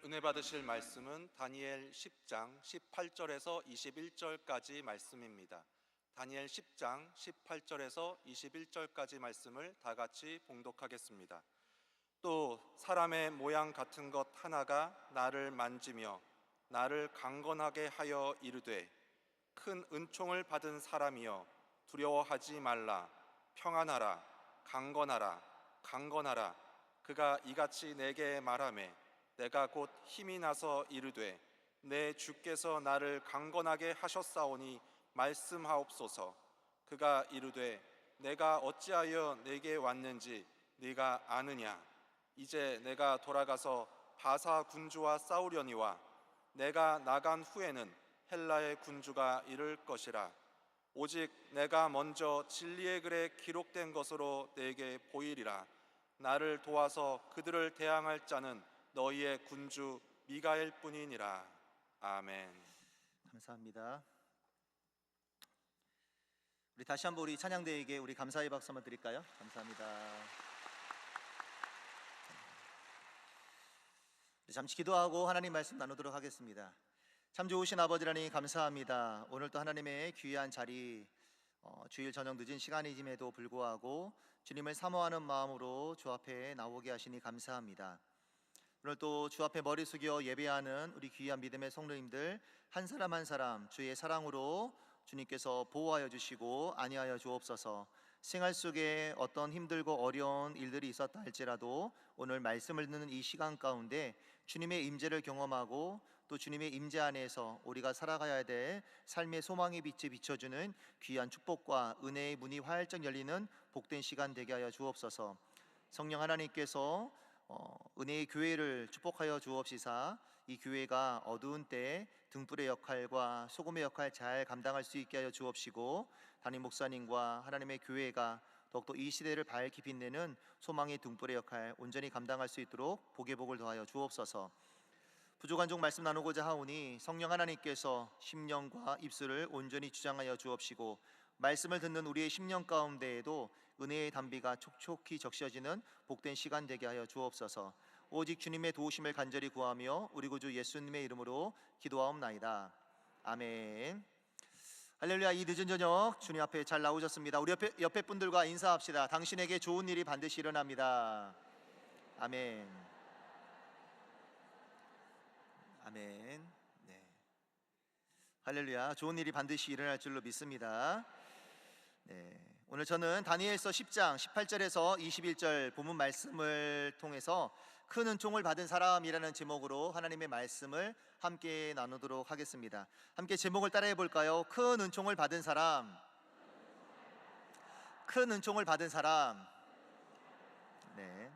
은혜 받으실 말씀은 다니엘 10장 18절에서 21절까지 말씀입니다. 다니엘 10장 18절에서 21절까지 말씀을 다 같이 봉독하겠습니다. 또 사람의 모양 같은 것 하나가 나를 만지며 나를 강건하게 하여 이르되, 큰 은총을 받은 사람이여 두려워하지 말라. 평안하라. 강건하라. 강건하라. 그가 이같이 내게 말하매 내가 곧 힘이 나서 이르되, 내 주께서 나를 강건하게 하셨사오니 말씀하옵소서. 그가 이르되, 내가 어찌하여 내게 왔는지 네가 아느냐? 이제 내가 돌아가서 바사 군주와 싸우려니와 내가 나간 후에는 헬라의 군주가 이를 것이라. 오직 내가 먼저 진리의 글에 기록된 것으로 내게 보이리라. 나를 도와서 그들을 대항할 자는 너희의 군주 미가엘 뿐이니라. 아멘. 감사합니다. 우리 다시 한번 우리 찬양대에게 우리 감사의 박수 한번 드릴까요? 감사합니다. 잠시 기도하고 하나님 말씀 나누도록 하겠습니다. 참 좋으신 아버지 하나님 감사합니다. 오늘 또 하나님의 귀한 자리, 주일 저녁 늦은 시간이짐에도 불구하고 주님을 사모하는 마음으로 주 앞에 나오게 하시니 감사합니다. 오늘 또 주 앞에 머리 숙여 예배하는 우리 귀한 믿음의 성도님들 한 사람 한 사람 주의 사랑으로 주님께서 보호하여 주시고 안위하여 주옵소서. 생활 속에 어떤 힘들고 어려운 일들이 있었다 할지라도 오늘 말씀을 듣는 이 시간 가운데 주님의 임재를 경험하고 또 주님의 임재 안에서 우리가 살아가야 될 삶의 소망의 빛이 비춰주는 귀한 축복과 은혜의 문이 활짝 열리는 복된 시간 되게 하여 주옵소서. 성령 하나님께서 은혜의 교회를 축복하여 주옵시사 이 교회가 어두운 때 등불의 역할과 소금의 역할 잘 감당할 수 있게 하여 주옵시고, 담임 목사님과 하나님의 교회가 더욱더 이 시대를 밝히 빛내는 소망의 등불의 역할 온전히 감당할 수 있도록 복의 복을 더하여 주옵소서. 부족한 종 말씀 나누고자 하오니 성령 하나님께서 심령과 입술을 온전히 주장하여 주옵시고, 말씀을 듣는 우리의 심령 가운데에도 은혜의 담비가 촉촉히 적셔지는 복된 시간 되게 하여 주옵소서. 오직 주님의 도우심을 간절히 구하며 우리 구주 예수님의 이름으로 기도하옵나이다. 아멘. 할렐루야. 이 늦은 저녁 주님 앞에 잘 나오셨습니다. 우리 옆에 분들과 인사합시다. 당신에게 좋은 일이 반드시 일어납니다. 아멘. 아멘. 네. 할렐루야. 좋은 일이 반드시 일어날 줄로 믿습니다. 네. 오늘 저는 다니엘서 10장 18절에서 21절 본문 말씀을 통해서 큰 은총을 받은 사람이라는 제목으로 하나님의 말씀을 함께 나누도록 하겠습니다. 함께 제목을 따라해 볼까요? 큰 은총을 받은 사람. 큰 은총을 받은 사람. 네.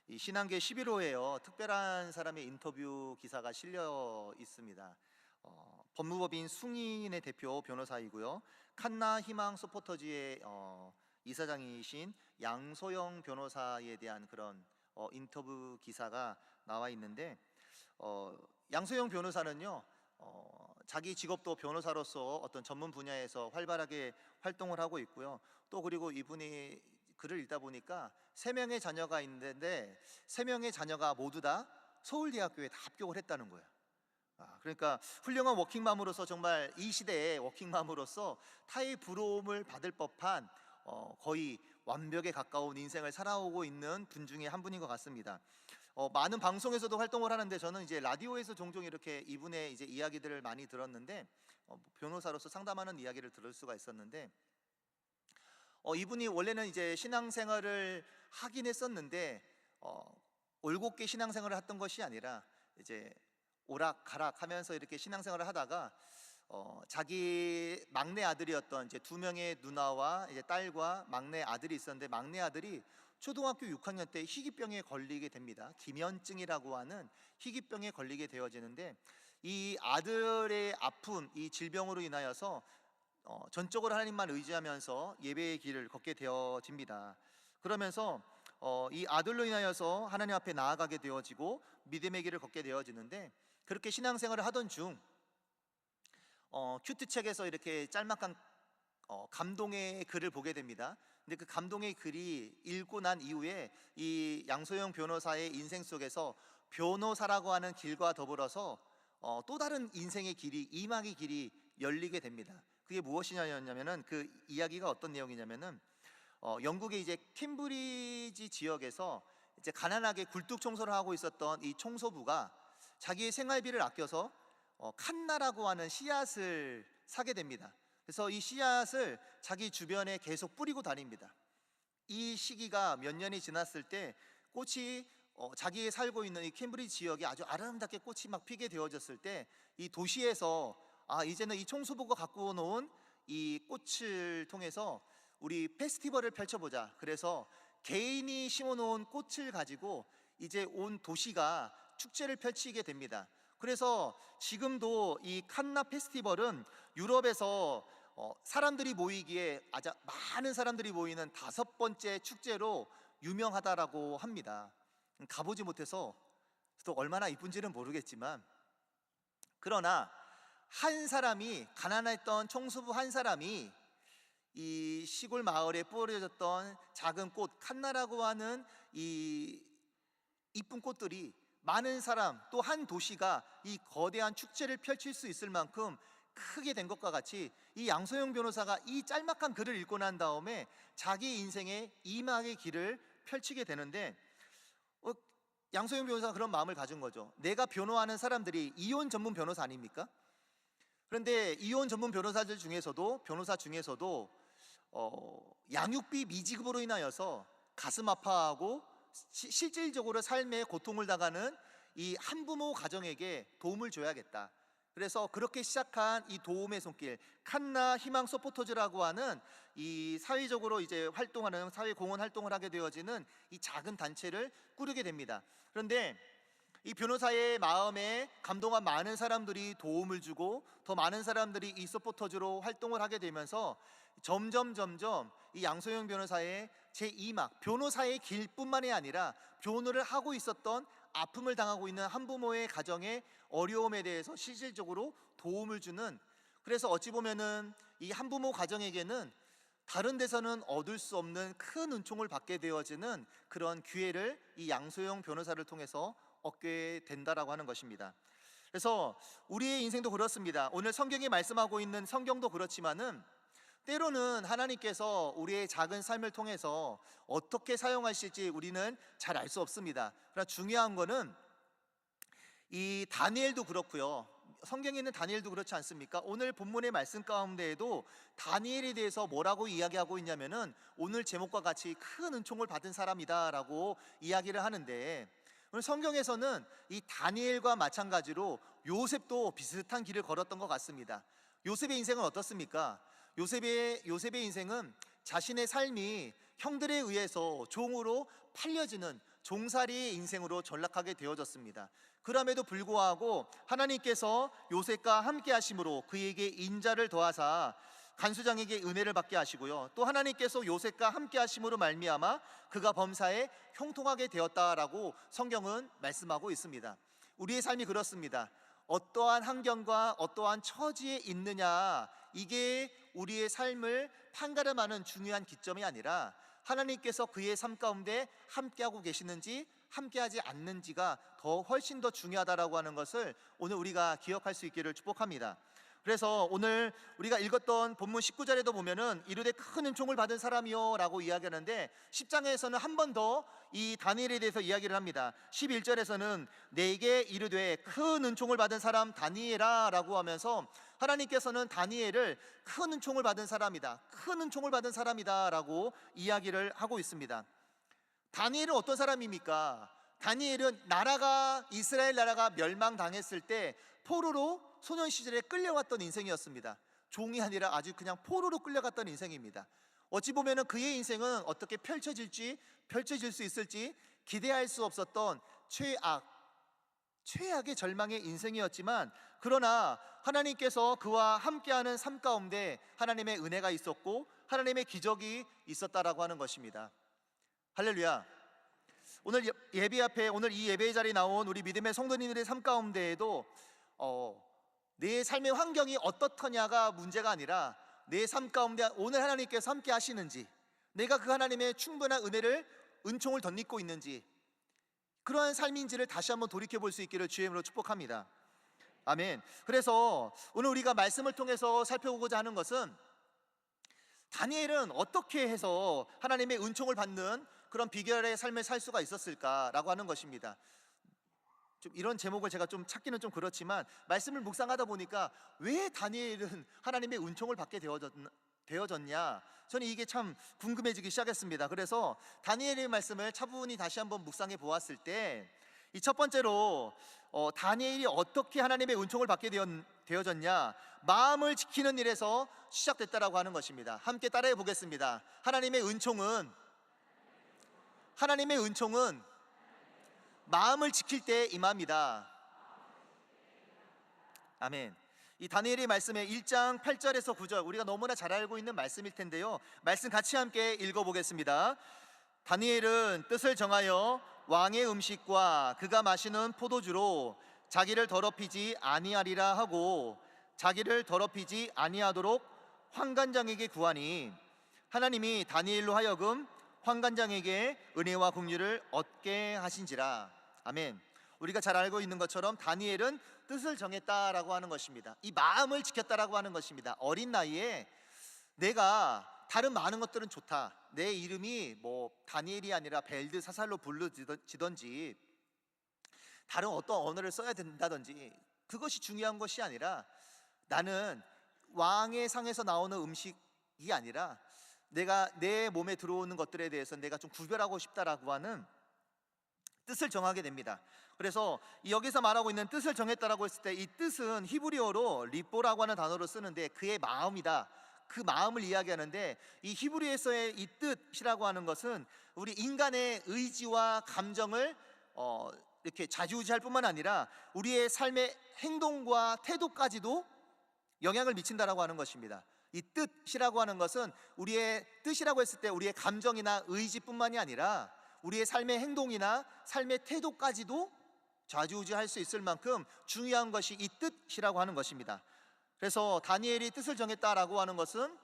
이 신앙계 11호에요. 특별한 사람의 인터뷰 기사가 실려 있습니다. 법무법인 숭인의 대표 변호사이고요, 칸나 희망 서포터즈의 이사장이신 양소영 변호사에 대한 그런 인터뷰 기사가 나와 있는데, 양소영 변호사는요, 자기 직업도 변호사로서 어떤 전문 분야에서 활발하게 활동을 하고 있고요. 또 그리고 이분이 글을 읽다 보니까 3명의 자녀가 있는데 3명의 자녀가 모두 다 서울대학교에 다 합격을 했다는 거예요. 그러니까 훌륭한 워킹맘으로서, 정말 이 시대의 워킹맘으로서 타의 부러움을 받을 법한 거의 완벽에 가까운 인생을 살아오고 있는 분 중에 한 분인 것 같습니다. 많은 방송에서도 활동을 하는데 저는 이제 라디오에서 종종 이렇게 이분의 이제 이야기들을 많이 들었는데, 변호사로서 상담하는 이야기를 들을 수가 있었는데, 이분이 원래는 이제 신앙생활을 하긴 했었는데 올곧게 신앙생활을 했던 것이 아니라 이제 오락가락 하면서 이렇게 신앙생활을 하다가 자기 막내 아들이었던 이제 2명의 누나와 이제 딸과 막내 아들이 있었는데, 막내 아들이 초등학교 6학년 때 희귀병에 걸리게 됩니다. 기면증이라고 하는 희귀병에 걸리게 되어지는데, 이 아들의 아픈 이 질병으로 인하여서 전적으로 하나님만 의지하면서 예배의 길을 걷게 되어집니다. 그러면서 이 아들로 인하여서 하나님 앞에 나아가게 되어지고 믿음의 길을 걷게 되어지는데, 그렇게 신앙생활을 하던 중 큐트책에서 이렇게 짤막한 감동의 글을 보게 됩니다. 근데 그 감동의 글이 읽고 난 이후에 이 양소영 변호사의 인생 속에서 변호사라고 하는 길과 더불어서 또 다른 인생의 길이, 이막의 길이 열리게 됩니다. 그게 무엇이냐면은, 그 이야기가 어떤 내용이냐면은 영국의 이제 캠브리지 지역에서 이제 가난하게 굴뚝 청소를 하고 있었던 이 청소부가 자기의 생활비를 아껴서 칸나라고 하는 씨앗을 사게 됩니다. 그래서 이 씨앗을 자기 주변에 계속 뿌리고 다닙니다. 이 시기가 몇 년이 지났을 때 꽃이 자기의 살고 있는 이 캠브리지 지역에 아주 아름답게 꽃이 막 피게 되어졌을 때, 이 도시에서 이제는 이 청소부가 갖고 놓은 이 꽃을 통해서 우리 페스티벌을 펼쳐보자. 그래서 개인이 심어놓은 꽃을 가지고 이제 온 도시가 축제를 펼치게 됩니다. 그래서 지금도 이 칸나 페스티벌은 유럽에서 사람들이 모이기에 아주 많은 사람들이 모이는 5번째 축제로 유명하다라고 합니다. 가보지 못해서 또 얼마나 이쁜지는 모르겠지만, 그러나 한 사람이, 가난했던 청소부 한 사람이 이 시골 마을에 뿌려졌던 작은 꽃, 칸나라고 하는 이 이쁜 꽃들이 많은 사람, 또 한 도시가 이 거대한 축제를 펼칠 수 있을 만큼 크게 된 것과 같이, 이 양소영 변호사가 이 짤막한 글을 읽고 난 다음에 자기 인생의 이막의 길을 펼치게 되는데, 양소영 변호사가 그런 마음을 가진 거죠. 내가 변호하는 사람들이 이혼 전문 변호사 아닙니까? 그런데 이혼 전문 변호사 중에서도 양육비 미지급으로 인하여서 가슴 아파하고 실질적으로 삶의 고통을 당하는 이 한부모 가정에게 도움을 줘야겠다. 그래서 그렇게 시작한 이 도움의 손길, 칸나 희망 서포터즈라고 하는 이 사회적으로 이제 활동하는, 사회 공헌 활동을 하게 되어지는 이 작은 단체를 꾸리게 됩니다. 그런데 이 변호사의 마음에 감동한 많은 사람들이 도움을 주고, 더 많은 사람들이 이 서포터즈로 활동을 하게 되면서 점점 이 양소영 변호사의 제2막, 변호사의 길뿐만이 아니라 변호를 하고 있었던, 아픔을 당하고 있는 한부모의 가정의 어려움에 대해서 실질적으로 도움을 주는, 그래서 어찌 보면은 이 한부모 가정에게는 다른 데서는 얻을 수 없는 큰 은총을 받게 되어지는 그런 기회를 이 양소영 변호사를 통해서 얻게 된다라고 하는 것입니다. 그래서 우리의 인생도 그렇습니다. 오늘 성경이 말씀하고 있는 성경도 그렇지만은, 때로는 하나님께서 우리의 작은 삶을 통해서 어떻게 사용하실지 우리는 잘 알 수 없습니다. 그러나 중요한 거는, 이 다니엘도 그렇고요, 성경에 있는 다니엘도 그렇지 않습니까? 오늘 본문의 말씀 가운데에도 다니엘에 대해서 뭐라고 이야기하고 있냐면은, 오늘 제목과 같이 큰 은총을 받은 사람이다라고 이야기를 하는데, 오늘 성경에서는 이 다니엘과 마찬가지로 요셉도 비슷한 길을 걸었던 것 같습니다. 요셉의 인생은 어떻습니까? 요셉의 인생은 자신의 삶이 형들에 의해서 종으로 팔려지는 종살이의 인생으로 전락하게 되어졌습니다. 그럼에도 불구하고 하나님께서 요셉과 함께 하심으로 그에게 인자를 더하사 간수장에게 은혜를 받게 하시고요, 또 하나님께서 요셉과 함께 하심으로 말미암아 그가 범사에 형통하게 되었다라고 성경은 말씀하고 있습니다. 우리의 삶이 그렇습니다. 어떠한 환경과 어떠한 처지에 있느냐, 이게 우리의 삶을 판가름하는 중요한 기점이 아니라, 하나님께서 그의 삶 가운데 함께하고 계시는지 함께하지 않는지가 훨씬 더 중요하다라고 하는 것을 오늘 우리가 기억할 수 있기를 축복합니다. 그래서 오늘 우리가 읽었던 본문 19절에도 보면은 이르되 큰 은총을 받은 사람이요 라고 이야기하는데, 10장에서는 한 번 더 이 다니엘에 대해서 이야기를 합니다. 11절에서는 내게 이르되 큰 은총을 받은 사람 다니엘아 라고 하면서, 하나님께서는 다니엘을 큰 은총을 받은 사람이다, 큰 은총을 받은 사람이다 라고 이야기를 하고 있습니다. 다니엘은 어떤 사람입니까? 다니엘은 이스라엘 나라가 멸망당했을 때 포로로 소년 시절에 끌려왔던 인생이었습니다. 종이 아니라 아주 그냥 포로로 끌려갔던 인생입니다. 어찌 보면은 그의 인생은 어떻게 펼쳐질 수 있을지 기대할 수 없었던 최악의 절망의 인생이었지만, 그러나 하나님께서 그와 함께하는 삶 가운데 하나님의 은혜가 있었고 하나님의 기적이 있었다라고 하는 것입니다. 할렐루야. 오늘 예배 앞에, 오늘 이 예배 자리에 나온 우리 믿음의 성도님들의 삶 가운데에도 내 삶의 환경이 어떻더냐가 문제가 아니라, 내 삶 가운데 오늘 하나님께서 함께 하시는지, 내가 그 하나님의 충분한 은총을 덧입고 있는지, 그러한 삶인지를 다시 한번 돌이켜 볼 수 있기를 주의 이름으로 축복합니다. 아멘. 그래서 오늘 우리가 말씀을 통해서 살펴보고자 하는 것은 다니엘은 어떻게 해서 하나님의 은총을 받는 그런 비결의 삶을 살 수가 있었을까라고 하는 것입니다. 좀 이런 제목을 제가 좀 찾기는 좀 그렇지만 말씀을 묵상하다 보니까 왜 다니엘은 하나님의 은총을 받게 되어졌냐, 저는 이게 참 궁금해지기 시작했습니다. 그래서 다니엘의 말씀을 차분히 다시 한번 묵상해 보았을 때 이 첫 번째로 다니엘이 어떻게 하나님의 은총을 받게 되어졌냐, 마음을 지키는 일에서 시작됐다라고 하는 것입니다. 함께 따라해 보겠습니다. 하나님의 은총은 마음을 지킬 때 임합니다. 아멘. 이 다니엘의 말씀의 1장 8절에서 9절, 우리가 너무나 잘 알고 있는 말씀일 텐데요, 말씀 같이 함께 읽어보겠습니다. 다니엘은 뜻을 정하여 왕의 음식과 그가 마시는 포도주로 자기를 더럽히지 아니하리라 하고 자기를 더럽히지 아니하도록 환관장에게 구하니 하나님이 다니엘로 하여금 환관장에게 은혜와 긍휼을 얻게 하신지라. 아멘. 우리가 잘 알고 있는 것처럼 다니엘은 뜻을 정했다라고 하는 것입니다. 이 마음을 지켰다라고 하는 것입니다. 어린 나이에 내가 다른 많은 것들은 좋다, 내 이름이 뭐 다니엘이 아니라 벨드사살로 불러지던지 다른 어떤 언어를 써야 된다든지 그것이 중요한 것이 아니라 나는 왕의 상에서 나오는 음식이 아니라 내가 내 몸에 들어오는 것들에 대해서 내가 좀 구별하고 싶다라고 하는 뜻을 정하게 됩니다. 그래서 여기서 말하고 있는 뜻을 정했다라고 했을 때 이 뜻은 히브리어로 리보라고 하는 단어로 쓰는데 그의 마음이다, 그 마음을 이야기하는데, 이 히브리어에서의 이 뜻이라고 하는 것은 우리 인간의 의지와 감정을 이렇게 좌지우지할 뿐만 아니라 우리의 삶의 행동과 태도까지도 영향을 미친다라고 하는 것입니다. 이 뜻이라고 하는 것은 우리의 뜻이라고 했을 때 우리의 감정이나 의지뿐만이 아니라 우리의 삶의 행동이나 삶의 태도까지도 좌지우지할 수 있을 만큼 중요한 것이 이 뜻이라고 하는 것입니다. 그래서 다니엘이 뜻을 정했다라고 하는 것은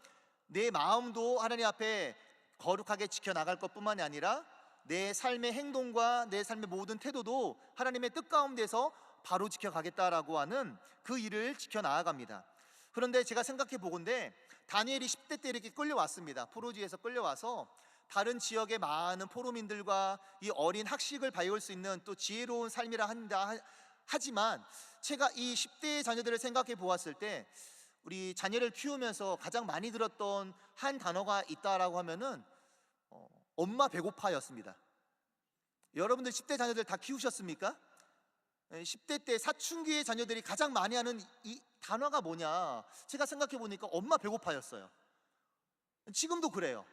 내 마음도 하나님 앞에 거룩하게 지켜나갈 것뿐만이 아니라 내 삶의 행동과 내 삶의 모든 태도도 하나님의 뜻 가운데서 바로 지켜가겠다라고 하는 그 일을 지켜나아갑니다. 그런데 제가 생각해 보건대 다니엘이 10대 때 이렇게 끌려왔습니다. 포로지에서 끌려와서 다른 지역의 많은 포로민들과 이 어린 학식을 배울 수 있는 또 지혜로운 삶이라 한다 하지만 제가 이 10대의 자녀들을 생각해 보았을 때 우리 자녀를 키우면서 가장 많이 들었던 한 단어가 있다라고 하면은 엄마 배고파였습니다. 여러분들 10대 자녀들 다 키우셨습니까? 10대 때 사춘기의 자녀들이 가장 많이 하는 이 단어가 뭐냐, 제가 생각해 보니까 엄마 배고파였어요. 지금도 그래요.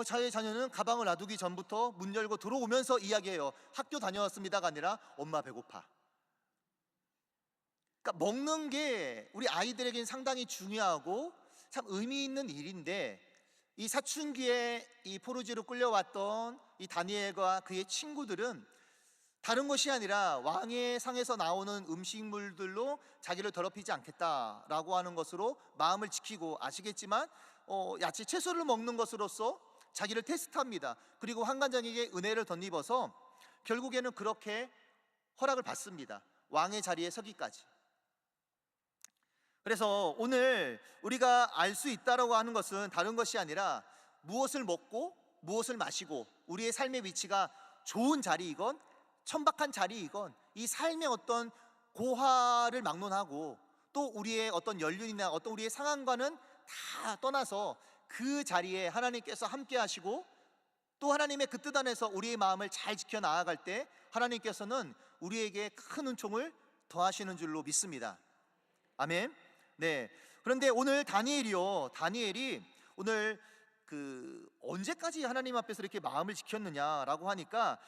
저의 자녀는 가방을 놔두기 전부터 문 열고 들어오면서 이야기해요. 학교 다녀왔습니다가 아니라 엄마 배고파. 그러니까 먹는 게 우리 아이들에겐 상당히 중요하고 참 의미 있는 일인데, 이 사춘기에 이 포로지로 끌려왔던 이 다니엘과 그의 친구들은 다른 것이 아니라 왕의 상에서 나오는 음식물들로 자기를 더럽히지 않겠다라고 하는 것으로 마음을 지키고, 아시겠지만 야채 채소를 먹는 것으로서 자기를 테스트합니다. 그리고 환관장에게 은혜를 덧입어서 결국에는 그렇게 허락을 받습니다. 왕의 자리에 서기까지. 그래서 오늘 우리가 알 수 있다라고 하는 것은 다른 것이 아니라 무엇을 먹고 무엇을 마시고 우리의 삶의 위치가 좋은 자리이건 천박한 자리이건 이 삶의 어떤 고화를 막론하고 또 우리의 어떤 연륜이나 어떤 우리의 상황과는 다 떠나서 그 자리에 하나님께서 함께 하시고 또 하나님의 그 뜻 안에서 우리의 마음을 잘 지켜 나아갈 때 하나님께서는 우리에게 큰 은총을 더하시는 줄로 믿습니다. 아멘. 네. 그런데 오늘 다니엘이 오늘 언제까지 하나님 앞에서 이렇게 마음을 지켰느냐라고 하니까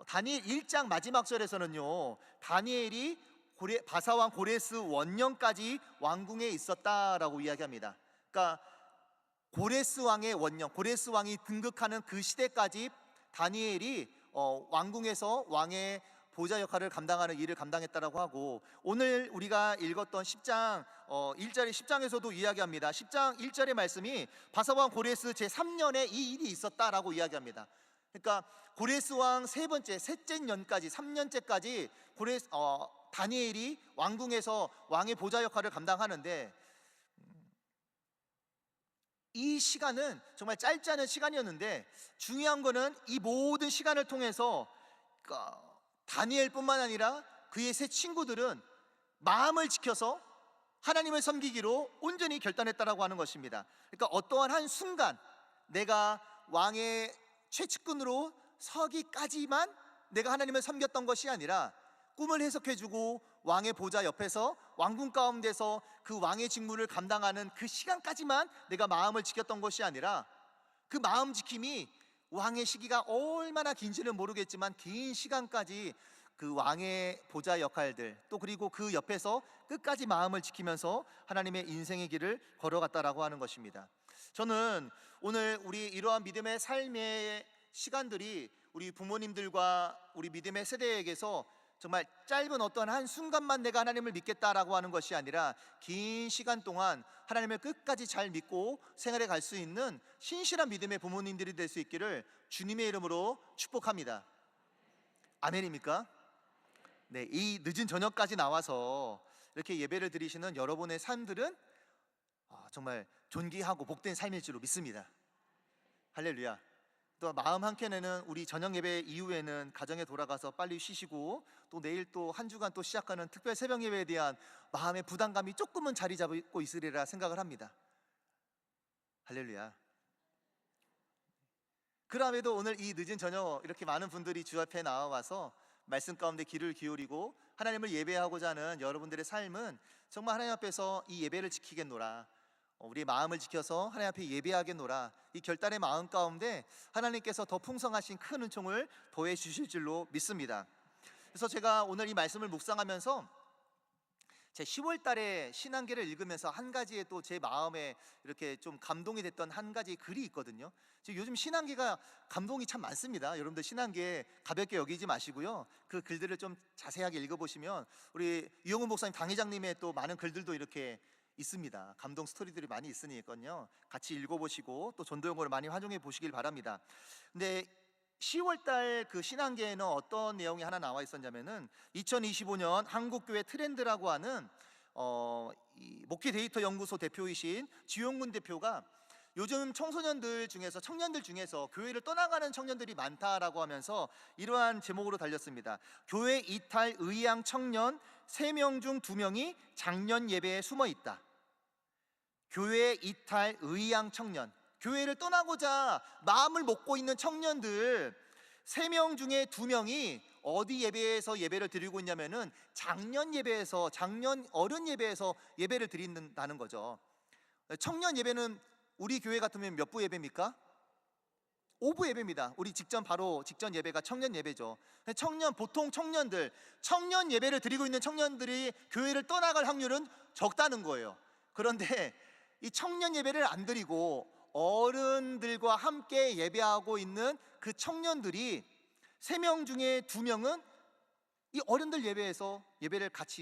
다니엘 1장 마지막 절에서는요, 다니엘이 바사왕 고레스 원년까지 왕궁에 있었다라고 이야기합니다. 그러니까 고레스 왕의 원년, 고레스 왕이 등극하는 그 시대까지 다니엘이 왕궁에서 왕의 보좌 역할을 감당하는 일을 감당했다라고 하고, 오늘 우리가 읽었던 10장 1절의 10장에서도 이야기합니다. 10장 1절의 말씀이 바사왕 고레스 제3년에 이 일이 있었다라고 이야기합니다. 그러니까 고레스 왕 셋째 년까지 3년째까지 다니엘이 왕궁에서 왕의 보좌 역할을 감당하는데, 이 시간은 정말 짧지 않은 시간이었는데 중요한 거는 이 모든 시간을 통해서 다니엘뿐만 아니라 그의 세 친구들은 마음을 지켜서 하나님을 섬기기로 온전히 결단했다라고 하는 것입니다. 그러니까 어떠한 한 순간 내가 왕의 최측근으로 서기까지만 내가 하나님을 섬겼던 것이 아니라, 꿈을 해석해주고 왕의 보좌 옆에서 왕궁 가운데서 그 왕의 직무를 감당하는 그 시간까지만 내가 마음을 지켰던 것이 아니라, 그 마음 지킴이 왕의 시기가 얼마나 긴지는 모르겠지만 긴 시간까지 그 왕의 보좌 역할들, 또 그리고 그 옆에서 끝까지 마음을 지키면서 하나님의 인생의 길을 걸어갔다라고 하는 것입니다. 저는 오늘 우리 이러한 믿음의 삶의 시간들이 우리 부모님들과 우리 믿음의 세대에게서 정말 짧은 어떤 한 순간만 내가 하나님을 믿겠다라고 하는 것이 아니라 긴 시간 동안 하나님을 끝까지 잘 믿고 생활해 갈 수 있는 신실한 믿음의 부모님들이 될 수 있기를 주님의 이름으로 축복합니다. 아멘입니까? 네, 이 늦은 저녁까지 나와서 이렇게 예배를 드리시는 여러분의 삶들은 정말 존귀하고 복된 삶일 줄 믿습니다. 할렐루야. 또 마음 한켠에는 우리 저녁 예배 이후에는 가정에 돌아가서 빨리 쉬시고, 또 내일 또 한 주간 또 시작하는 특별 새벽 예배에 대한 마음의 부담감이 조금은 자리 잡고 있으리라 생각을 합니다. 할렐루야. 그럼에도 오늘 이 늦은 저녁 이렇게 많은 분들이 주 앞에 나와서 말씀 가운데 귀를 기울이고 하나님을 예배하고자 하는 여러분들의 삶은 정말 하나님 앞에서 이 예배를 지키겠노라, 우리의 마음을 지켜서 하나님 앞에 예배하겠노라, 이 결단의 마음 가운데 하나님께서 더 풍성하신 큰 은총을 더해 주실 줄로 믿습니다. 그래서 제가 오늘 이 말씀을 묵상하면서 제 10월 달에 신앙기를 읽으면서 한 가지에 또 제 마음에 이렇게 좀 감동이 됐던 한 가지 글이 있거든요. 지금 요즘 신앙기가 감동이 참 많습니다. 여러분들 신앙기에 가볍게 여기지 마시고요, 그 글들을 좀 자세하게 읽어보시면 우리 유영훈 목사님 당회장님의 또 많은 글들도 이렇게 있습니다. 감동 스토리들이 많이 있으니까요, 같이 읽어보시고 또 전도용어를 많이 활용해 보시길 바랍니다. 근데 10월달 그 신앙계에는 어떤 내용이 하나 나와 있었냐면은 2025년 한국교회 트렌드라고 하는 이 목회 데이터 연구소 대표이신 지용군 대표가 요즘 청년들 중에서 교회를 떠나가는 청년들이 많다라고 하면서 이러한 제목으로 달렸습니다. 교회 이탈 의향 청년 3명 중 2명이 작년 예배에 숨어 있다. 교회 이탈 의향 청년, 교회를 떠나고자 마음을 먹고 있는 청년들 3명 중에 2명이 어디 예배에서 예배를 드리고 있냐면은 작년 어른 예배에서 예배를 드린다는 거죠. 청년 예배는 우리 교회 같으면 몇 부 예배입니까? 5부 예배입니다. 우리 직전 예배가 청년 예배죠. 보통 청년 예배를 드리고 있는 청년들이 교회를 떠나갈 확률은 적다는 거예요. 그런데 이 청년 예배를 안 드리고 어른들과 함께 예배하고 있는 그 청년들이 3명 중에 2명은 이 어른들 예배에서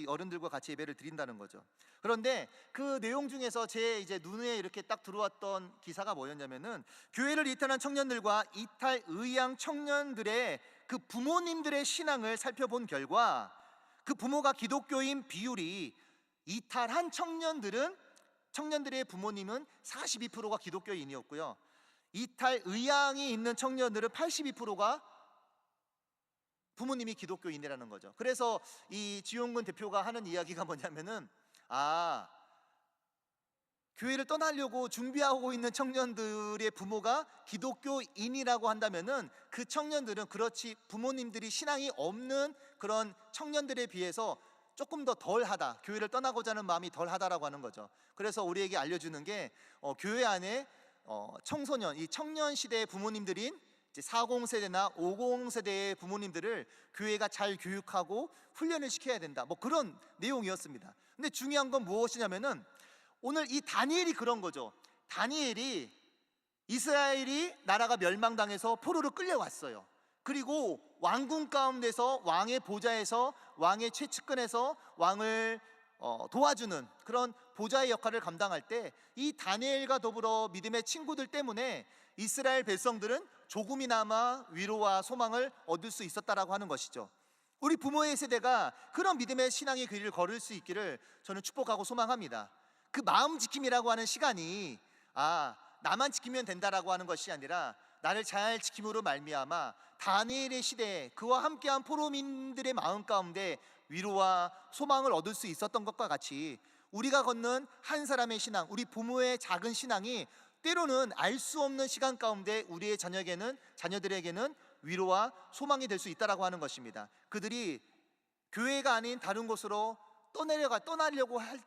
어른들과 같이 예배를 드린다는 거죠. 그런데 그 내용 중에서 제 눈에 이렇게 딱 들어왔던 기사가 뭐였냐면은, 교회를 이탈한 청년들과 이탈 의향 청년들의 그 부모님들의 신앙을 살펴본 결과, 그 부모가 기독교인 비율이 이탈한 청년들의 부모님은 42%가 기독교인이었고요, 이탈 의향이 있는 청년들은 82%가 부모님이 기독교인이라는 거죠. 그래서 이 지용근 대표가 하는 이야기가 뭐냐면은, 교회를 떠나려고 준비하고 있는 청년들의 부모가 기독교인이라고 한다면은 그 청년들은 그렇지 부모님들이 신앙이 없는 그런 청년들에 비해서 조금 더 덜하다, 교회를 떠나고자 하는 마음이 덜하다라고 하는 거죠. 그래서 우리에게 알려주는 게 교회 안에 이 청년 시대의 부모님들인 40세대나 50세대의 부모님들을 교회가 잘 교육하고 훈련을 시켜야 된다, 뭐 그런 내용이었습니다. 근데 중요한 건 무엇이냐면은 오늘 이 다니엘이 그런 거죠. 다니엘이 이스라엘이 나라가 멸망당해서 포로로 끌려왔어요. 그리고 왕궁 가운데서 왕의 보좌에서 왕의 최측근에서 왕을 도와주는 그런 보좌의 역할을 감당할 때 이 다니엘과 더불어 믿음의 친구들 때문에 이스라엘 백성들은 조금이나마 위로와 소망을 얻을 수 있었다라고 하는 것이죠. 우리 부모의 세대가 그런 믿음의 신앙의 길을 걸을 수 있기를 저는 축복하고 소망합니다. 그 마음 지킴이라고 하는 시간이 나만 지키면 된다라고 하는 것이 아니라 나를 잘 지킴으로 말미암아 다니엘의 시대에 그와 함께한 포로민들의 마음 가운데 위로와 소망을 얻을 수 있었던 것과 같이 우리가 걷는 한 사람의 신앙, 우리 부모의 작은 신앙이 때로는 알 수 없는 시간 가운데 우리의 자녀들에게는 위로와 소망이 될 수 있다라고 하는 것입니다. 그들이 교회가 아닌 다른 곳으로 떠나려고 할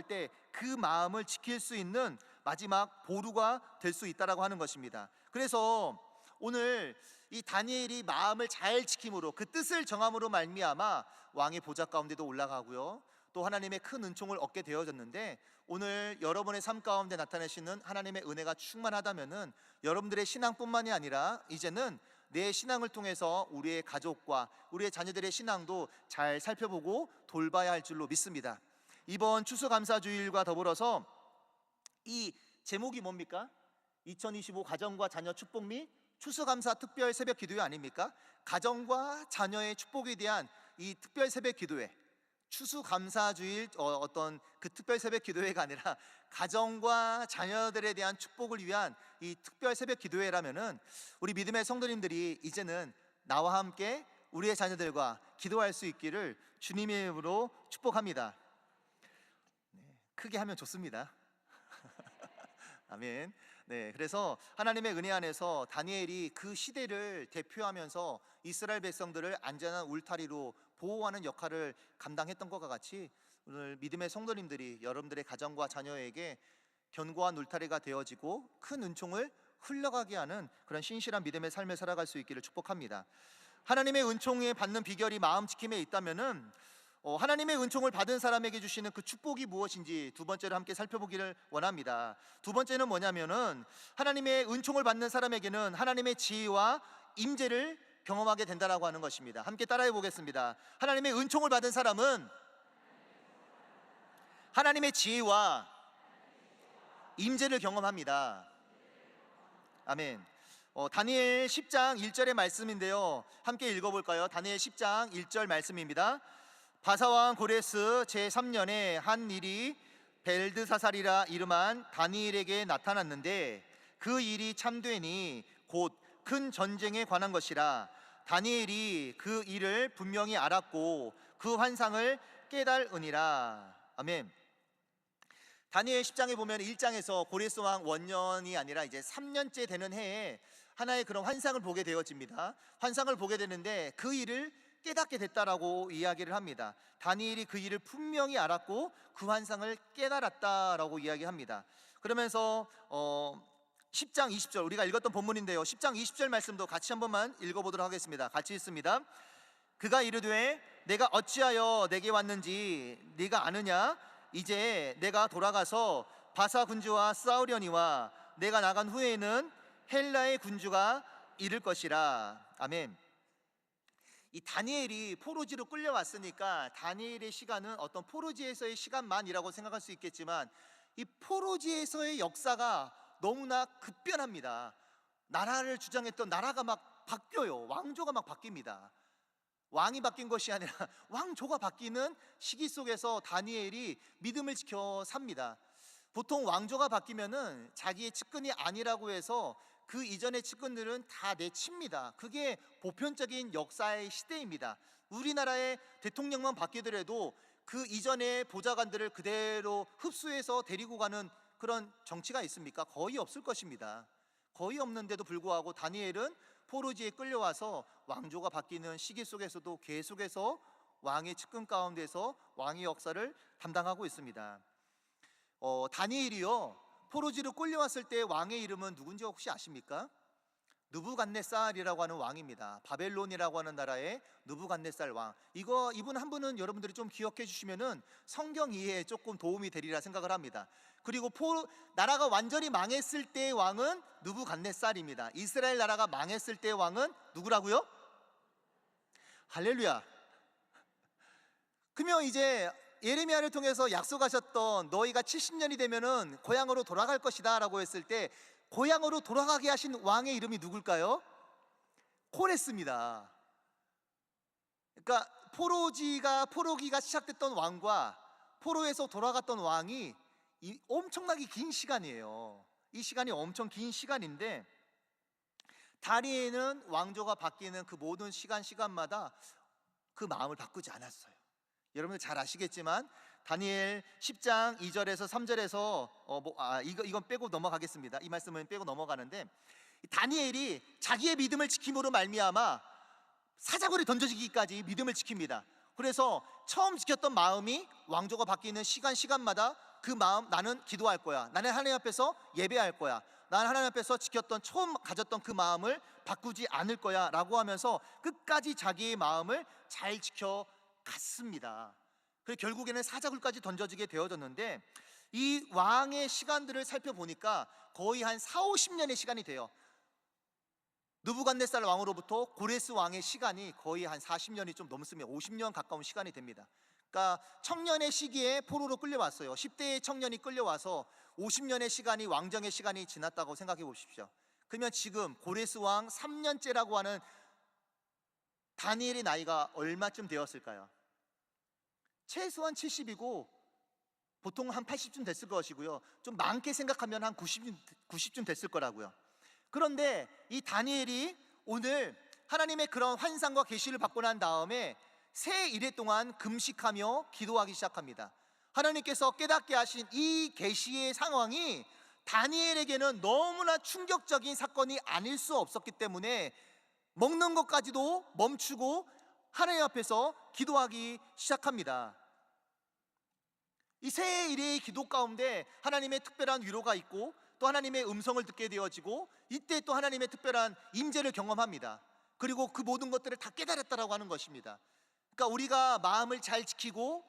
때 그 마음을 지킬 수 있는 마지막 보루가 될 수 있다라고 하는 것입니다. 그래서 오늘 이 다니엘이 마음을 잘 지킴으로 그 뜻을 정함으로 말미암아 왕의 보좌 가운데도 올라가고요, 또 하나님의 큰 은총을 얻게 되어졌는데, 오늘 여러분의 삶 가운데 나타내시는 하나님의 은혜가 충만하다면은 여러분들의 신앙뿐만이 아니라 이제는 내 신앙을 통해서 우리의 가족과 우리의 자녀들의 신앙도 잘 살펴보고 돌봐야 할 줄로 믿습니다. 이번 추수감사주일과 더불어서 이 제목이 뭡니까? 2025 가정과 자녀 축복 및 추수감사 특별 새벽 기도회 아닙니까? 가정과 자녀의 축복에 대한 이 특별 새벽 기도회, 추수감사주일 어떤 그 특별 새벽 기도회가 아니라 가정과 자녀들에 대한 축복을 위한 이 특별 새벽 기도회라면은 우리 믿음의 성도님들이 이제는 나와 함께 우리의 자녀들과 기도할 수 있기를 주님의 이름으로 축복합니다. 크게 하면 좋습니다. 아멘. 그래서 하나님의 은혜 안에서 다니엘이 그 시대를 대표하면서 이스라엘 백성들을 안전한 울타리로 보호하는 역할을 감당했던 것과 같이 오늘 믿음의 성도님들이 여러분들의 가정과 자녀에게 견고한 울타리가 되어지고 큰 은총을 흘러가게 하는 그런 신실한 믿음의 삶을 살아갈 수 있기를 축복합니다. 하나님의 은총에 받는 비결이 마음 지킴에 있다면은 하나님의 은총을 받은 사람에게 주시는 그 축복이 무엇인지 두 번째로 함께 살펴보기를 원합니다. 두 번째는 뭐냐면은 하나님의 은총을 받는 사람에게는 하나님의 지혜와 임재를 경험하게 된다라고 하는 것입니다. 함께 따라해 보겠습니다. 하나님의 은총을 받은 사람은 하나님의 지혜와 임재를 경험합니다. 아멘. 다니엘 10장 1절의 말씀인데요, 함께 읽어볼까요? 다니엘 10장 1절 말씀입니다. 바사왕 고레스 제3년에 한 일이 벨드사살이라 이름한 다니엘에게 나타났는데 그 일이 참되니 곧 큰 전쟁에 관한 것이라. 다니엘이 그 일을 분명히 알았고 그 환상을 깨달으니라. 아멘. 다니엘 10장에 보면 1장에서 고레스 왕 원년이 아니라 이제 3년째 되는 해에 하나의 그런 환상을 보게 되어집니다. 환상을 보게 되는데 그 일을 깨닫게 됐다라고 이야기를 합니다. 다니엘이 그 일을 분명히 알았고 그 환상을 깨달았다라고 이야기합니다. 그러면서 10장 20절 우리가 읽었던 본문인데요, 10장 20절 말씀도 같이 한 번만 읽어보도록 하겠습니다. 같이 읽습니다. 그가 이르되 내가 어찌하여 내게 왔는지 네가 아느냐? 이제 내가 돌아가서 바사 군주와 싸우려니와 내가 나간 후에는 헬라의 군주가 이를 것이라. 아멘. 이 다니엘이 포로지로 끌려왔으니까 다니엘의 시간은 어떤 포로지에서의 시간만이라고 생각할 수 있겠지만 이 포로지에서의 역사가 너무나 급변합니다. 나라를 주장했던 나라가 막 바뀌어요. 왕조가 막 바뀝니다. 왕이 바뀐 것이 아니라 왕조가 바뀌는 시기 속에서 다니엘이 믿음을 지켜 삽니다. 보통 왕조가 바뀌면은 자기의 측근이 아니라고 해서 그 이전의 측근들은 다 내칩니다. 그게 보편적인 역사의 시대입니다. 우리나라의 대통령만 바뀌더라도 그 이전의 보좌관들을 그대로 흡수해서 데리고 가는 그런 정치가 있습니까? 거의 없을 것입니다. 거의 없는데도 불구하고 다니엘은 포로지에 끌려와서 왕조가 바뀌는 시기 속에서도 계속해서 왕의 측근 가운데서 왕의 역사를 담당하고 있습니다. 다니엘이요, 포로지로 끌려왔을 때 왕의 이름은 누군지 혹시 아십니까? 느부갓네살이라고 하는 왕입니다. 바벨론이라고 하는 나라의 느부갓네살 왕. 이분 한 분은 여러분들이 좀 기억해 주시면은 성경 이해에 조금 도움이 되리라 생각을 합니다. 그리고 나라가 완전히 망했을 때의 왕은 느부갓네살입니다. 이스라엘 나라가 망했을 때의 왕은 누구라고요? 할렐루야. 그러면 이제 예레미야를 통해서 약속하셨던 너희가 70년이 되면은 고향으로 돌아갈 것이다 라고 했을 때 고향으로 돌아가게 하신 왕의 이름이 누굴까요? 코레스입니다. 그러니까 포로기가 시작됐던 왕과 포로에서 돌아갔던 왕이 엄청나게 긴 시간이에요. 이 시간이 엄청 긴 시간인데, 다니엘은 왕조가 바뀌는 그 모든 시간마다 그 마음을 바꾸지 않았어요. 여러분들 잘 아시겠지만 다니엘 10장 2절에서 3절에서 이건 빼고 넘어가겠습니다. 이 말씀은 빼고 넘어가는데, 다니엘이 자기의 믿음을 지킴으로 말미암아 사자굴에 던져지기까지 믿음을 지킵니다. 그래서 처음 지켰던 마음이 왕조가 바뀌는 시간마다 그 마음, 나는 기도할 거야, 나는 하나님 앞에서 예배할 거야, 나는 하나님 앞에서 지켰던, 처음 가졌던 그 마음을 바꾸지 않을 거야 라고 하면서 끝까지 자기의 마음을 잘 지켜갔습니다. 그리고 결국에는 사자굴까지 던져지게 되어졌는데, 이 왕의 시간들을 살펴보니까 거의 한 40-50년의 시간이 돼요. 느부갓네살 왕으로부터 고레스 왕의 시간이 거의 한 40년이 좀 넘습니다. 50년 가까운 시간이 됩니다. 그러니까 청년의 시기에 포로로 끌려왔어요. 10대의 청년이 끌려와서 50년의 시간이, 왕정의 시간이 지났다고 생각해 보십시오. 그러면 지금 고레스 왕 3년째라고 하는 다니엘의 나이가 얼마쯤 되었을까요? 최소한 70이고 보통 한 80쯤 됐을 것이고요, 좀 많게 생각하면 한 90쯤 됐을 거라고요. 그런데 이 다니엘이 오늘 하나님의 그런 환상과 계시를 받고 난 다음에 새 일해 동안 금식하며 기도하기 시작합니다. 하나님께서 깨닫게 하신 이 계시의 상황이 다니엘에게는 너무나 충격적인 사건이 아닐 수 없었기 때문에 먹는 것까지도 멈추고 하나님 앞에서 기도하기 시작합니다. 이 새 일의 기도 가운데 하나님의 특별한 위로가 있고, 또 하나님의 음성을 듣게 되어지고, 이때 또 하나님의 특별한 임재를 경험합니다. 그리고 그 모든 것들을 다 깨달았다라고 하는 것입니다. 그러니까 우리가 마음을 잘 지키고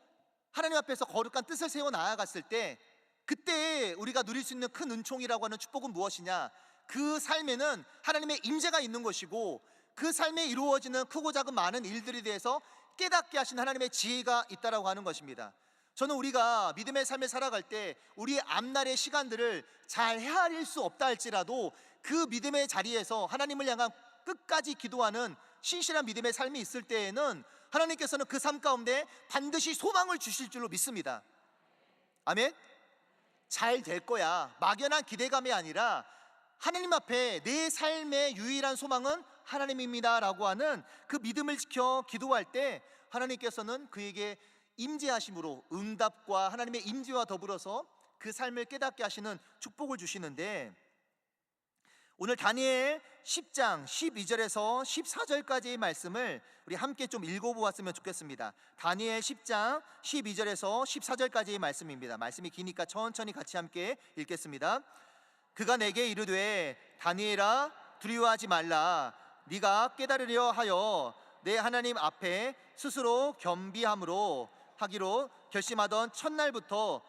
하나님 앞에서 거룩한 뜻을 세워 나아갔을 때, 그때 우리가 누릴 수 있는 큰 은총이라고 하는 축복은 무엇이냐? 그 삶에는 하나님의 임재가 있는 것이고, 그 삶에 이루어지는 크고 작은 많은 일들에 대해서 깨닫게 하신 하나님의 지혜가 있다라고 하는 것입니다. 저는 우리가 믿음의 삶을 살아갈 때 우리의 앞날의 시간들을 잘 헤아릴 수 없다 할지라도 그 믿음의 자리에서 하나님을 향한 끝까지 기도하는 신실한 믿음의 삶이 있을 때에는 하나님께서는 그 삶 가운데 반드시 소망을 주실 줄로 믿습니다. 아멘. 잘 될 거야, 막연한 기대감이 아니라 하나님 앞에 내 삶의 유일한 소망은 하나님입니다 라고 하는 그 믿음을 지켜 기도할 때 하나님께서는 그에게 임재하심으로 응답과 하나님의 임재와 더불어서 그 삶을 깨닫게 하시는 축복을 주시는데, 오늘 다니엘 10장 12절에서 14절까지의 말씀을 우리 함께 좀 읽어보았으면 좋겠습니다. 다니엘 10장 12절에서 14절까지의 말씀입니다. 말씀이 기니까 천천히 같이 함께 읽겠습니다. 그가 내게 이르되 다니엘아, 두려워하지 말라. 네가 깨달으려 하여 내 하나님 앞에 스스로 겸비함으로 하기로 결심하던 첫날부터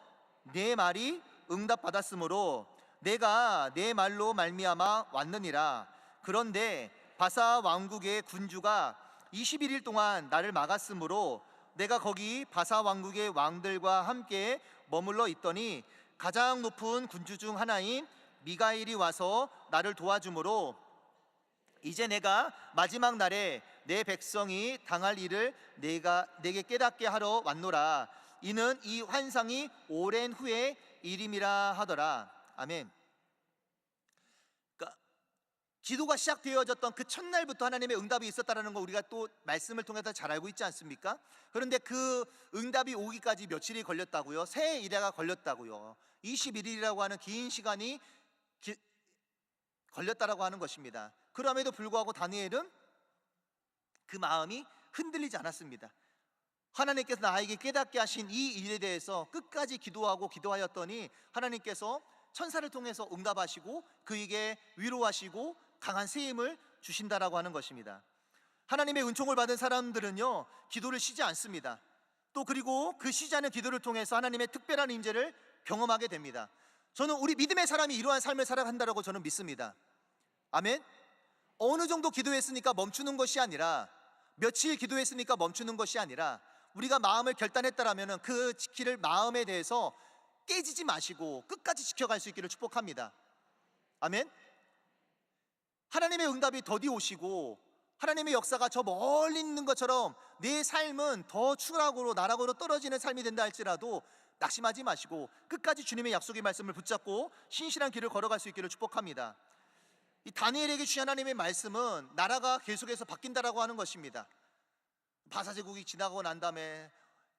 내 말이 응답받았으므로 내가 내 말로 말미암아 왔느니라. 그런데 바사 왕국의 군주가 21일 동안 나를 막았으므로 내가 거기 바사 왕국의 왕들과 함께 머물러 있더니 가장 높은 군주 중 하나인 미가엘이 와서 나를 도와주므로 이제 내가 마지막 날에 내 백성이 당할 일을 내게 깨닫게 하러 왔노라. 이는 이 환상이 오랜 후에 일임이라 하더라. 아멘. 그러니까 기도가 시작되어졌던 그 첫날부터 하나님의 응답이 있었다는 거 우리가 또 말씀을 통해서 잘 알고 있지 않습니까? 그런데 그 응답이 오기까지 며칠이 걸렸다고요? 새 일해가 걸렸다고요? 21일이라고 하는 긴 시간이 걸렸다라고 하는 것입니다. 그럼에도 불구하고 다니엘은 그 마음이 흔들리지 않았습니다. 하나님께서 나에게 깨닫게 하신 이 일에 대해서 끝까지 기도하였더니 하나님께서 천사를 통해서 응답하시고 그에게 위로하시고 강한 새 힘을 주신다라고 하는 것입니다. 하나님의 은총을 받은 사람들은요, 기도를 쉬지 않습니다. 또 그리고 그 쉬지 않은 기도를 통해서 하나님의 특별한 임재를 경험하게 됩니다. 저는 우리 믿음의 사람이 이러한 삶을 살아간다고 저는 믿습니다. 아멘. 어느 정도 기도했으니까 멈추는 것이 아니라, 며칠 기도했으니까 멈추는 것이 아니라, 우리가 마음을 결단했다라면 그 지킬 마음에 대해서 깨지지 마시고 끝까지 지켜갈 수 있기를 축복합니다. 아멘. 하나님의 응답이 더디 오시고 하나님의 역사가 저 멀리 있는 것처럼 내 삶은 더 추락으로 나락으로 떨어지는 삶이 된다 할지라도 낙심하지 마시고 끝까지 주님의 약속의 말씀을 붙잡고 신실한 길을 걸어갈 수 있기를 축복합니다. 이 다니엘에게 주신 하나님의 말씀은 나라가 계속해서 바뀐다라고 하는 것입니다. 바사 제국이 지나고 난 다음에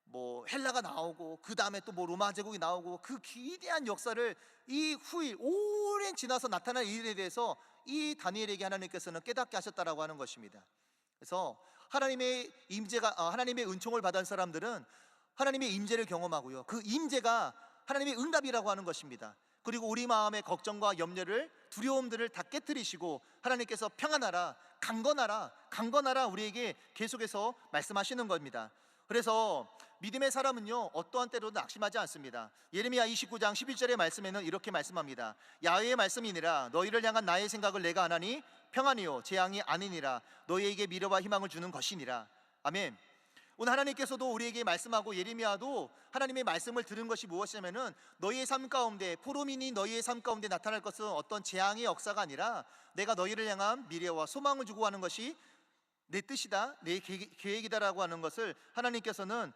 뭐 헬라가 나오고 그 다음에 또 뭐 로마 제국이 나오고 그 기대한 역사를 이 후일 오랜 지나서 나타날 일에 대해서 이 다니엘에게 하나님께서는 깨닫게 하셨다라고 하는 것입니다. 그래서 하나님의 임재가 하나님의 은총을 받은 사람들은 하나님의 임재를 경험하고요, 그 임재가 하나님의 응답이라고 하는 것입니다. 그리고 우리 마음의 걱정과 염려를 두려움들을 다 깨뜨리시고 하나님께서 평안하라, 강건하라 우리에게 계속해서 말씀하시는 겁니다. 그래서 믿음의 사람은요 어떠한 때로도 낙심하지 않습니다. 예레미야 29장 11절의 말씀에는 이렇게 말씀합니다. 야훼의 말씀이니라 너희를 향한 나의 생각을 내가 아나니 평안이요 재앙이 아니니라 너희에게 미래와 희망을 주는 것이니라. 아멘. 오늘 하나님께서도 우리에게 말씀하고 예레미야도 하나님의 말씀을 들은 것이 무엇이냐면은 너희의 삶 가운데 포로민이 너희의 삶 가운데 나타날 것은 어떤 재앙의 역사가 아니라 내가 너희를 향한 미래와 소망을 주고 하는 것이 내 뜻이다, 내 계획이다라고 하는 것을 하나님께서는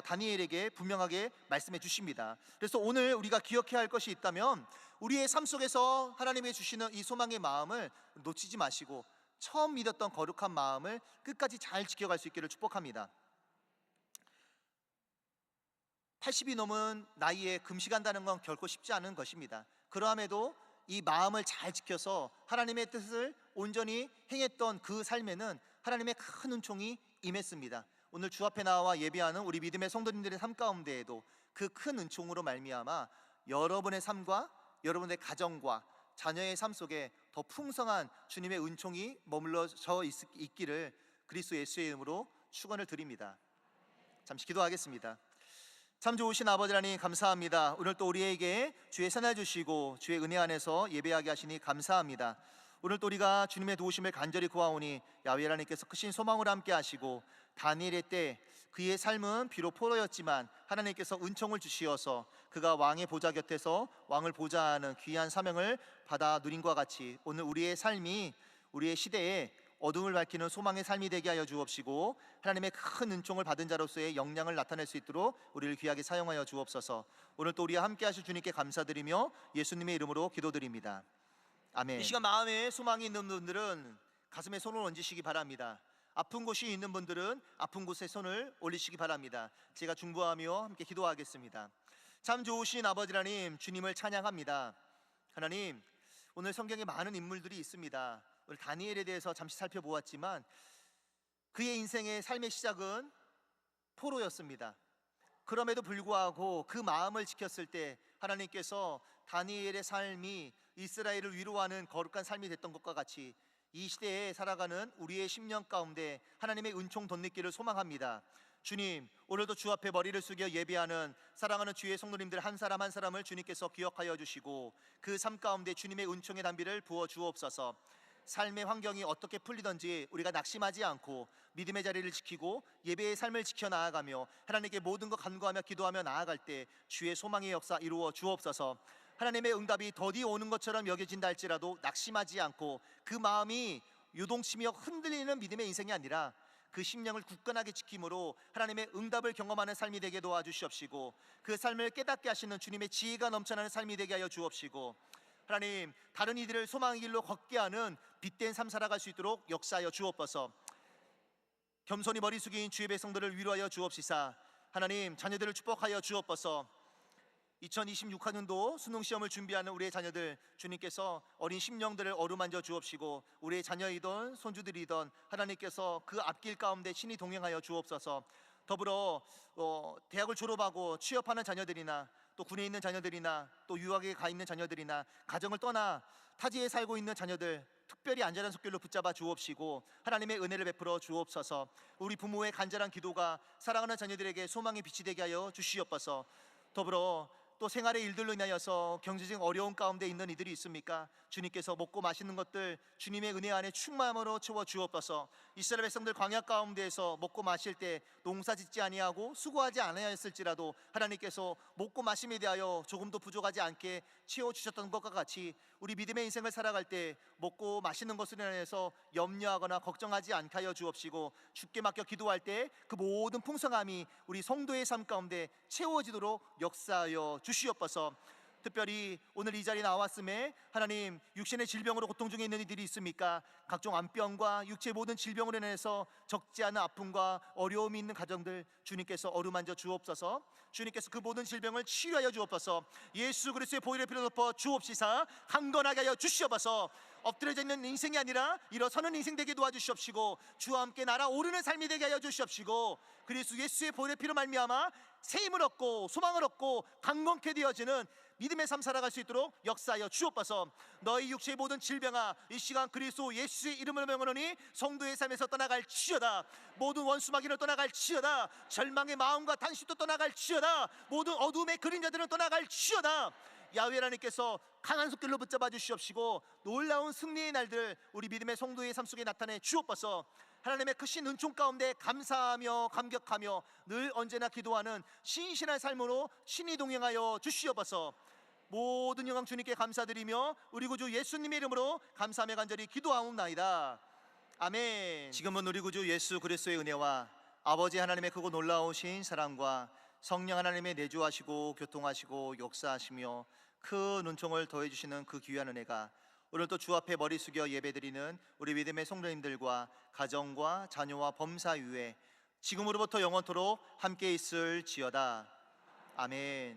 다니엘에게 분명하게 말씀해 주십니다. 그래서 오늘 우리가 기억해야 할 것이 있다면 우리의 삶 속에서 하나님이 주시는 이 소망의 마음을 놓치지 마시고 처음 믿었던 거룩한 마음을 끝까지 잘 지켜갈 수 있기를 축복합니다. 80이 넘은 나이에 금식한다는 건 결코 쉽지 않은 것입니다. 그러함에도 이 마음을 잘 지켜서 하나님의 뜻을 온전히 행했던 그 삶에는 하나님의 큰 은총이 임했습니다. 오늘 주 앞에 나와 예배하는 우리 믿음의 성도님들의 삶 가운데에도 그 큰 은총으로 말미암아 여러분의 삶과 여러분의 가정과 자녀의 삶 속에 더 풍성한 주님의 은총이 머물러져 있기를 그리스도 예수의 이름으로 축원을 드립니다. 잠시 기도하겠습니다. 참 좋으신 아버지 하나님 감사합니다. 오늘 또 우리에게 주의 선을 주시고 주의 은혜 안에서 예배하게 하시니 감사합니다. 오늘 또 우리가 주님의 도우심을 간절히 구하오니 야훼 하나님께서 크신 소망을 함께 하시고 다니엘의 때 그의 삶은 비록 포로였지만 하나님께서 은총을 주시어서 그가 왕의 보좌 곁에서 왕을 보좌하는 귀한 사명을 받아 누린 것과 같이 오늘 우리의 삶이 우리의 시대에 어둠을 밝히는 소망의 삶이 되게 하여 주옵시고 하나님의 큰 은총을 받은 자로서의 역량을 나타낼 수 있도록 우리를 귀하게 사용하여 주옵소서. 오늘 또 우리와 함께 하실 주님께 감사드리며 예수님의 이름으로 기도드립니다. 아멘. 이 시간 마음에 소망이 있는 분들은 가슴에 손을 얹으시기 바랍니다. 아픈 곳이 있는 분들은 아픈 곳에 손을 올리시기 바랍니다. 제가 중보하며 함께 기도하겠습니다. 참 좋으신 아버지 하나님, 주님을 찬양합니다. 하나님, 오늘 성경에 많은 인물들이 있습니다. 오늘 다니엘에 대해서 잠시 살펴보았지만 그의 인생의 삶의 시작은 포로였습니다. 그럼에도 불구하고 그 마음을 지켰을 때 하나님께서 다니엘의 삶이 이스라엘을 위로하는 거룩한 삶이 됐던 것과 같이 이 시대에 살아가는 우리의 심령 가운데 하나님의 은총 덧입기를 소망합니다. 주님, 오늘도 주 앞에 머리를 숙여 예배하는 사랑하는 주의 성도님들 한 사람 한 사람을 주님께서 기억하여 주시고 그 삶 가운데 주님의 은총의 담비를 부어 주옵소서. 삶의 환경이 어떻게 풀리든지 우리가 낙심하지 않고 믿음의 자리를 지키고 예배의 삶을 지켜 나아가며 하나님께 모든 것 간구하며 기도하며 나아갈 때 주의 소망의 역사 이루어 주옵소서. 하나님의 응답이 더디 오는 것처럼 여겨진다 할지라도 낙심하지 않고 그 마음이 요동치며 흔들리는 믿음의 인생이 아니라 그 심령을 굳건하게 지킴으로 하나님의 응답을 경험하는 삶이 되게 도와주시옵시고 그 삶을 깨닫게 하시는 주님의 지혜가 넘쳐나는 삶이 되게 하여 주옵시고 하나님, 다른 이들을 소망의 길로 걷게 하는 빛된 삶 살아갈 수 있도록 역사하여 주옵소서. 겸손히 머리 숙인 주의 백성들을 위로하여 주옵시사. 하나님, 자녀들을 축복하여 주옵소서. 2026학년도 수능시험을 준비하는 우리의 자녀들 주님께서 어린 심령들을 어루만져 주옵시고 우리의 자녀이던 손주들이던 하나님께서 그 앞길 가운데 신이 동행하여 주옵소서. 더불어 대학을 졸업하고 취업하는 자녀들이나 또 군에 있는 자녀들이나 또 유학에 가 있는 자녀들이나 가정을 떠나 타지에 살고 있는 자녀들 특별히 안전한 속길로 붙잡아 주옵시고 하나님의 은혜를 베풀어 주옵소서. 우리 부모의 간절한 기도가 사랑하는 자녀들에게 소망의 빛이 되게 하여 주시옵소서. 더불어 또 생활의 일들로 인하여서 경제적 어려운 가운데 있는 이들이 있습니까? 주님께서 먹고 마시는 것들 주님의 은혜 안에 충만함으로 채워 주옵소서. 이스라엘 백성들 광야 가운데에서 먹고 마실 때 농사 짓지 아니하고 수고하지 아니하였을지라도 하나님께서 먹고 마심에 대하여 조금도 부족하지 않게 채워 주셨던 것과 같이 우리 믿음의 인생을 살아갈 때 먹고 마시는 것으로 인해서 염려하거나 걱정하지 않게 하여 주옵시고, 주께 맡겨 기도할 때 그 모든 풍성함이 우리 성도의 삶 가운데 채워지도록 역사하여 주시옵소서. 특별히 오늘 이 자리에 나왔음에 하나님, 육신의 질병으로 고통 중에 있는 이들이 있습니까? 각종 암병과 육체의 모든 질병으로 인해서 적지 않은 아픔과 어려움이 있는 가정들 주님께서 어루만져 주옵소서. 주님께서 그 모든 질병을 치유하여 주옵소서. 예수 그리스도의 보혈의 피로 덮어 주옵시사 강건하게 하여 주시옵소서. 엎드려져 있는 인생이 아니라 일어서는 인생 되게 도와주시옵시고, 주와 함께 날아오르는 삶이 되게 하여 주시옵시고, 그리스도 예수의 보혈의 피로 말미암아 새 힘을 얻고 소망을 얻고 강건케 되어지는 믿음의 삶 살아갈 수 있도록 역사하여 주옵소서. 너희 육체의 모든 질병아, 이 시간 그리스도 예수의 이름을 명하노니 성도의 삶에서 떠나갈지어다. 모든 원수마귀를 떠나갈지어다. 절망의 마음과 단식도 떠나갈지어다. 모든 어둠의 그림자들은 떠나갈지어다. 야훼 하나님께서 강한 손길로 붙잡아 주시옵시고, 놀라운 승리의 날들 우리 믿음의 성도의 삶 속에 나타내 주옵소서. 하나님의 크신 은총 가운데 감사하며 감격하며 늘 언제나 기도하는 신실한 삶으로 신이 동행하여 주시옵소서. 모든 영광 주님께 감사드리며 우리 구주 예수님의 이름으로 감사하며 간절히 기도하옵나이다. 아멘. 지금은 우리 구주 예수 그리스도의 은혜와 아버지 하나님의 크고 놀라우신 사랑과 성령 하나님의 내주하시고 교통하시고 역사하시며 큰 은총을 더해주시는 그 귀한 은혜가 오늘도 주 앞에 머리 숙여 예배드리는 우리 믿음의 성도님들과 가정과 자녀와 범사 위에 지금으로부터 영원토록 함께 있을지어다. 아멘.